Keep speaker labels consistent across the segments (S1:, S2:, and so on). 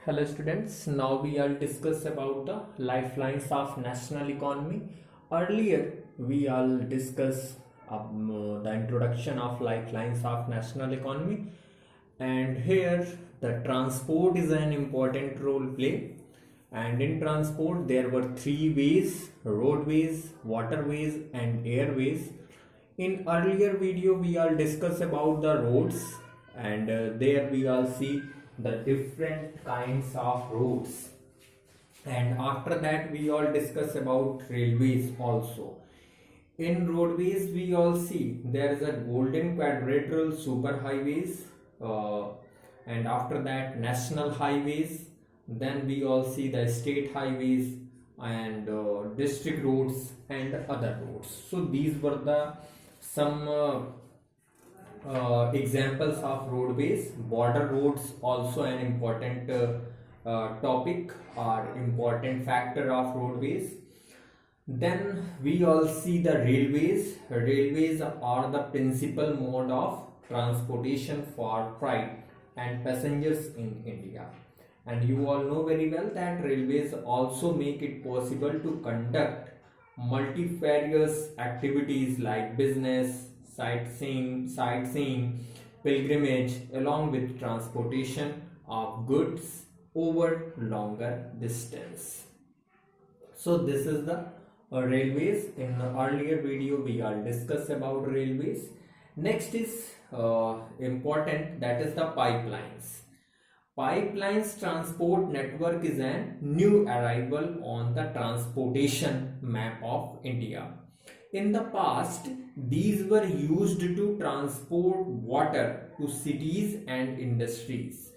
S1: Hello students, now we will discuss about the lifelines of national economy. Earlier we all discuss the introduction of lifelines of national economy, and here the transport is an important role play. And in transport there were three ways: roadways, waterways and airways. In earlier video we all discuss about the roads, and there we all see the different kinds of roads, and after that we all discuss about railways also. In roadways we all see there is a golden quadrilateral super highways, and after that national highways. Then we all see the state highways and district roads and other roads. So these were the some examples of roadways. Border roads also an important topic or important factor of roadways. Then we all see the railways. Railways are the principal mode of transportation for freight and passengers in India. And you all know very well that railways also make it possible to conduct multifarious activities like business, sightseeing, pilgrimage, along with transportation of goods over longer distance. So this is the railways. In the earlier video we all discussed about railways. Next is important, that is the pipelines. Pipelines transport network is a new arrival on the transportation map of India. In the past, these were used to transport water to cities and industries.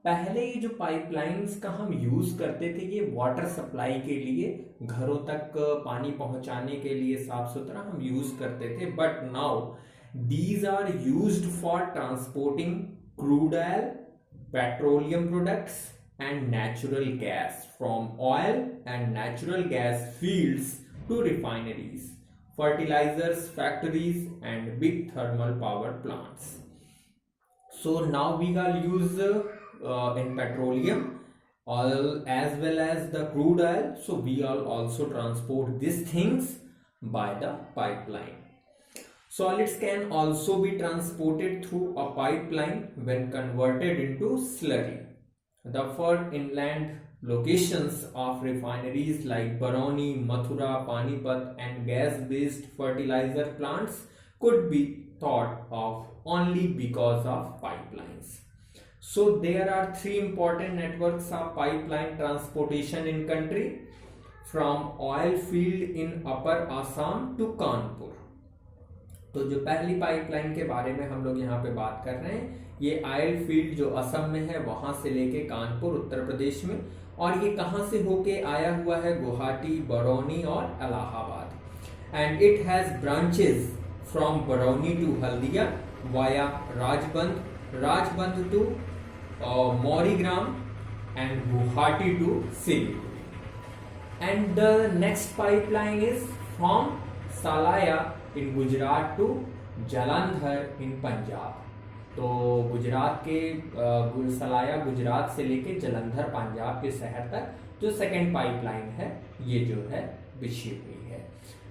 S1: पहले ये जो pipelines का हम use करते थे, ये water supply के लिए, घरों तक पानी पहुंचाने के लिए साफ सुथरा हम यूज करते थे. But now these are used for transporting crude oil, petroleum products and natural gas from oil and natural gas fields to refineries, fertilizers factories and big thermal power plants. So now we will use in petroleum oil as well as the crude oil. So we will also transport these things by the pipeline. Solids can also be transported through a pipeline when converted into slurry. The four inland locations of refineries like Barauni, Mathura, Panipat and gas-based fertilizer plants could be thought of only because of pipelines. So there are three important networks of pipeline transportation in country, from oil field in Upper Assam to Kanpur. तो जो पहली pipeline के बारे में हम लोग यहाँ पे बात कर रहे हैं, ये ऑयल फील्ड जो असम में है वहां से लेके कानपुर उत्तर प्रदेश में, और ये कहाँ से होके आया हुआ है, गुवाहाटी, बरौनी और Allahabad. And it has branches from Barauni to Haldia via Rajbandh to Mourigram and Guwahati to Siliguri. And the next pipeline is from Salaya in Gujarat to Jalandhar in Punjab. तो गुजरात के सलाया गुजरात से लेके जालंधर पंजाब के शहर तक जो सेकेंड पाइपलाइन है ये जो है बिछी हुई है.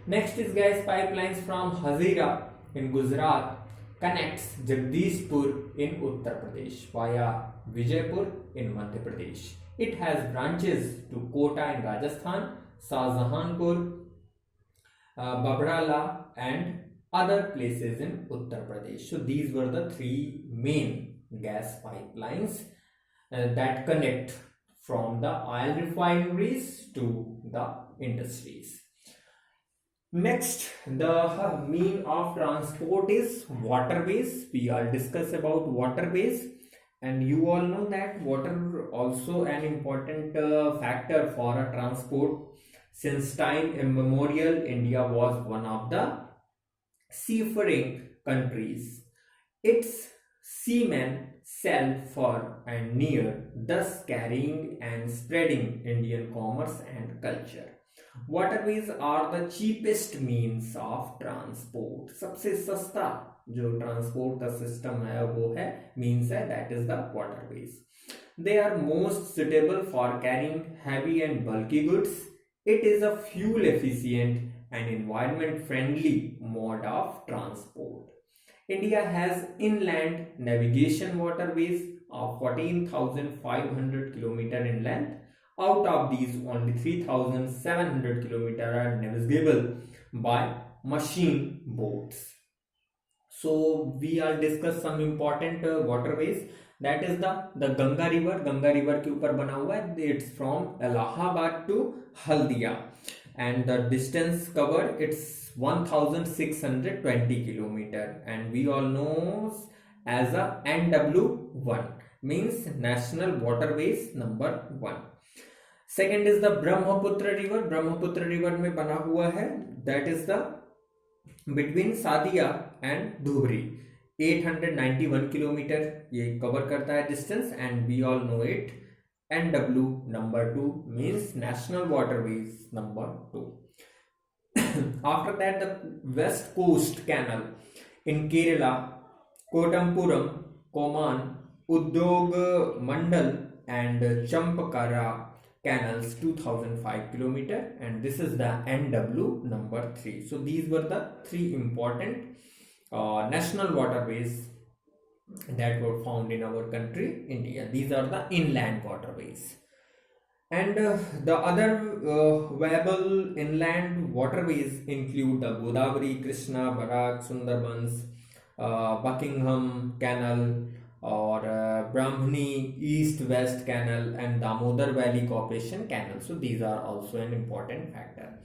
S1: Next is gas pipelines from Hazira in Gujarat connects Jagdishpur in Uttar Pradesh via Vijaypur in Madhya Pradesh. It has branches to Kota in Rajasthan, Shahjahanpur, Babrala and other places in Uttar Pradesh. So these were the three main gas pipelines that connect from the oil refineries to the industries. Next, the mean of transport is waterways. We all discuss about waterways, and you all know that water also an important factor for a transport. Since time immemorial, India was one of the seafaring countries. Its seamen sailed far and near, thus carrying and spreading Indian commerce and culture. Waterways are the cheapest means of transport. सबसे सस्ता जो transport का system है वो है means है that is the waterways. They are most suitable for carrying heavy and bulky goods. It is a fuel efficient and environment friendly mode of transport. India has inland navigation waterways of 14,500 km in length. Out of these, only 3,700 km are navigable by machine boats. So we are discuss some important waterways. That is the Ganga river. Ganga river के ऊपर बना हुआ है. It's from Allahabad to Haldia, and the distance covered it's 1,620 kilometer, and we all know as a NW1, means National Waterways number 1. Second is the Brahmaputra river. Brahmaputra river में बना हुआ है. That is the between Sadiya and Dhubri 891 kilometre ये cover करता है distance, and we all know it NW number 2 means national waterways number 2. After that, the west coast canal in Kerala, Kotampuram, Koman, Udyog Mandal and Champakara canals 2005 kilometer, and this is the NW number 3. So these were the three important national waterways that were found in our country India. These are the inland waterways, and the other viable inland waterways include the Godavari, Krishna, Barak, Sundarbans, Buckingham Canal, or Brahmani East-West Canal, and Damodar Valley Corporation Canal. So these are also an important factor.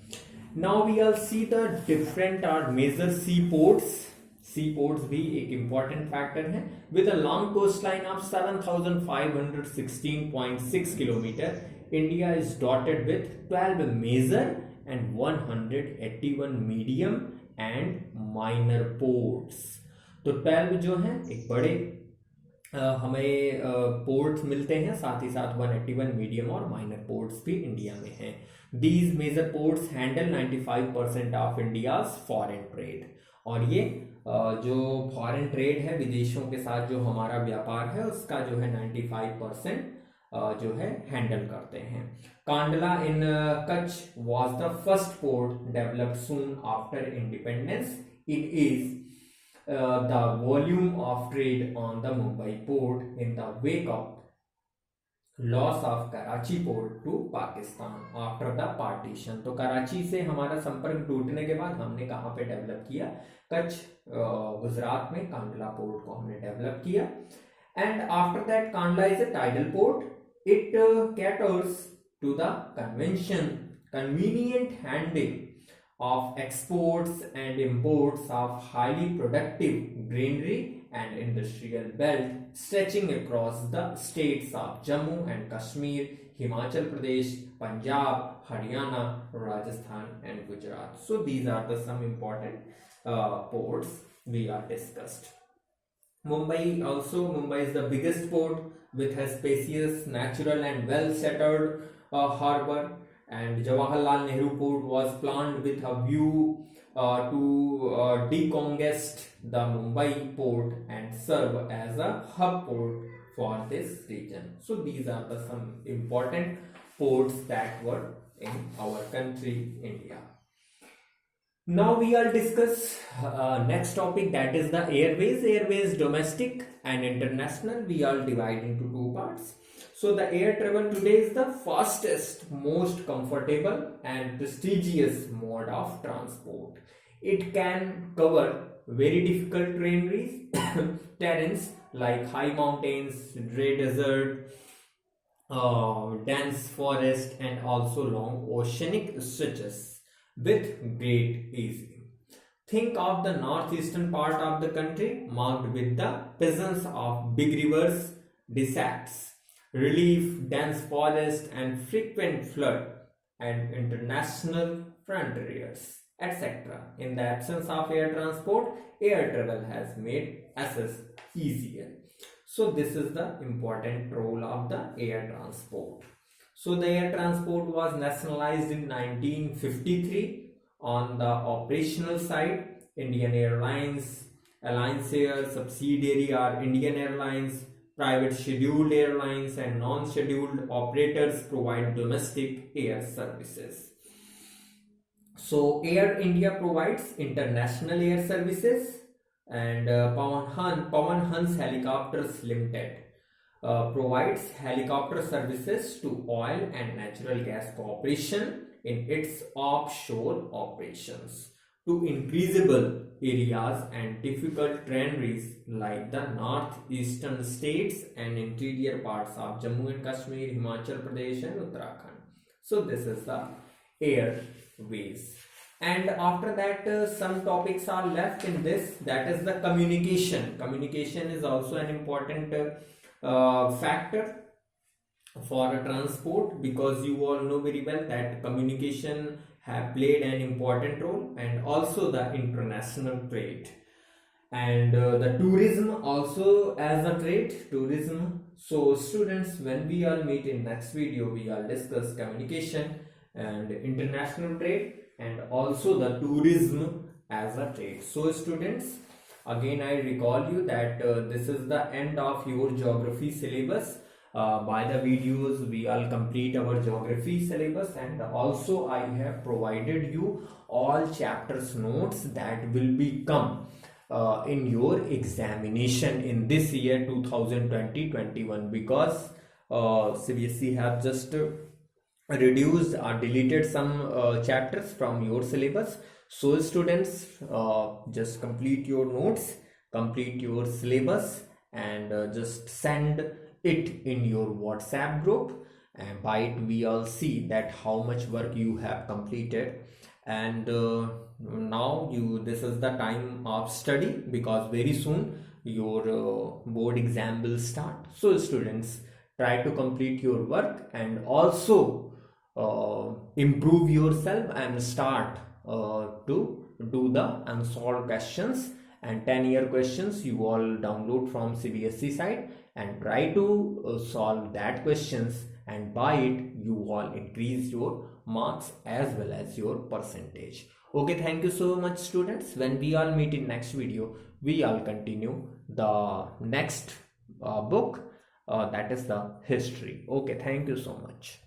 S1: Now we will see the different or major seaports. Seaports भी एक important factor है. With a long coastline of 7,516.6 kilometer, India is dotted with 12 major and 181 medium and minor ports. तो 12 जो हैं एक बड़े हमें ports मिलते हैं, साथ ही साथ 181 मीडियम और माइनर पोर्ट्स भी इंडिया में हैं. These major ports handle 95% of India's foreign trade. और ये जो फॉरेन ट्रेड है, विदेशों के साथ जो हमारा व्यापार है, उसका जो है 95% जो है हैंडल करते हैं. Kandla in Kutch was the first port developed soon after independence. It is the volume of trade on the Mumbai port in the wake of loss of Karachi port to Pakistan after the partition. तो कराची से हमारा संपर्क टूटने के बाद हमने कहाँ पे डेवलप किया? कच्छ गुजरात में कांडला पोर्ट को हमने डेवलप किया. And after that Kandla is a tidal port. It caters to the convenient handling of exports and imports of highly productive granary and industrial belt stretching across the states of Jammu and Kashmir, Himachal Pradesh, Punjab, Haryana, Rajasthan and Gujarat. So these are the some important ports we are discussed. Mumbai is the biggest port with a spacious, natural and well settled harbor. And Jawaharlal Nehru Port was planned with a view to decongest the Mumbai port and serve as a hub port for this region. So these are the some important ports that were in our country India. Now we will discuss next topic, that is the airways. Airways domestic and international we all divide into two parts. So the air travel today is the fastest, most comfortable and prestigious mode of transport. It can cover very difficult terrains like high mountains, dry desert, dense forest and also long oceanic stretches with great ease. Think of the northeastern part of the country marked with the presence of big rivers, deserts, relief, dense forest and frequent flood and international frontiers, etc. In the absence of air transport, air travel has made access easier. So this is the important role of the air transport. So the air transport was nationalized in 1953. On the operational side, Indian Airlines, Alliance Air, subsidiary are Indian Airlines, Private scheduled airlines and non-scheduled operators provide domestic air services. So Air India provides international air services, and Pawan Hans Helicopters Limited provides helicopter services to oil and natural gas corporation in its offshore operations to increasable areas and difficult terrains like the northeastern states and interior parts of Jammu and Kashmir, Himachal Pradesh and Uttarakhand. So this is the airways. And after that, some topics are left in this, that is the communication. Communication is also an important factor for transport, because you all know very well that communication have played an important role, and also the international trade, and the tourism also as a trade, tourism. So students, when we all meet in next video, we all discuss communication and international trade and also the tourism as a trade. So students, again I recall you that this is the end of your geography syllabus. By the videos we all complete our geography syllabus, and also I have provided you all chapters notes that will become in your examination in this year 2020-21, because CBSE have just reduced or deleted some chapters from your syllabus. So students, just complete your notes, complete your syllabus, and just send it in your WhatsApp group, and by it we all see that how much work you have completed. And now this is the time of study, because very soon your board exam will start. So students, try to complete your work and also improve yourself and start to do the unsolved questions and 10-year questions you all download from CBSE site, and try to solve that questions, and by it you all increase your marks as well as your percentage. Okay, thank you so much students. When we all meet in next video, we all continue the next book, that is the history. Okay, thank you so much.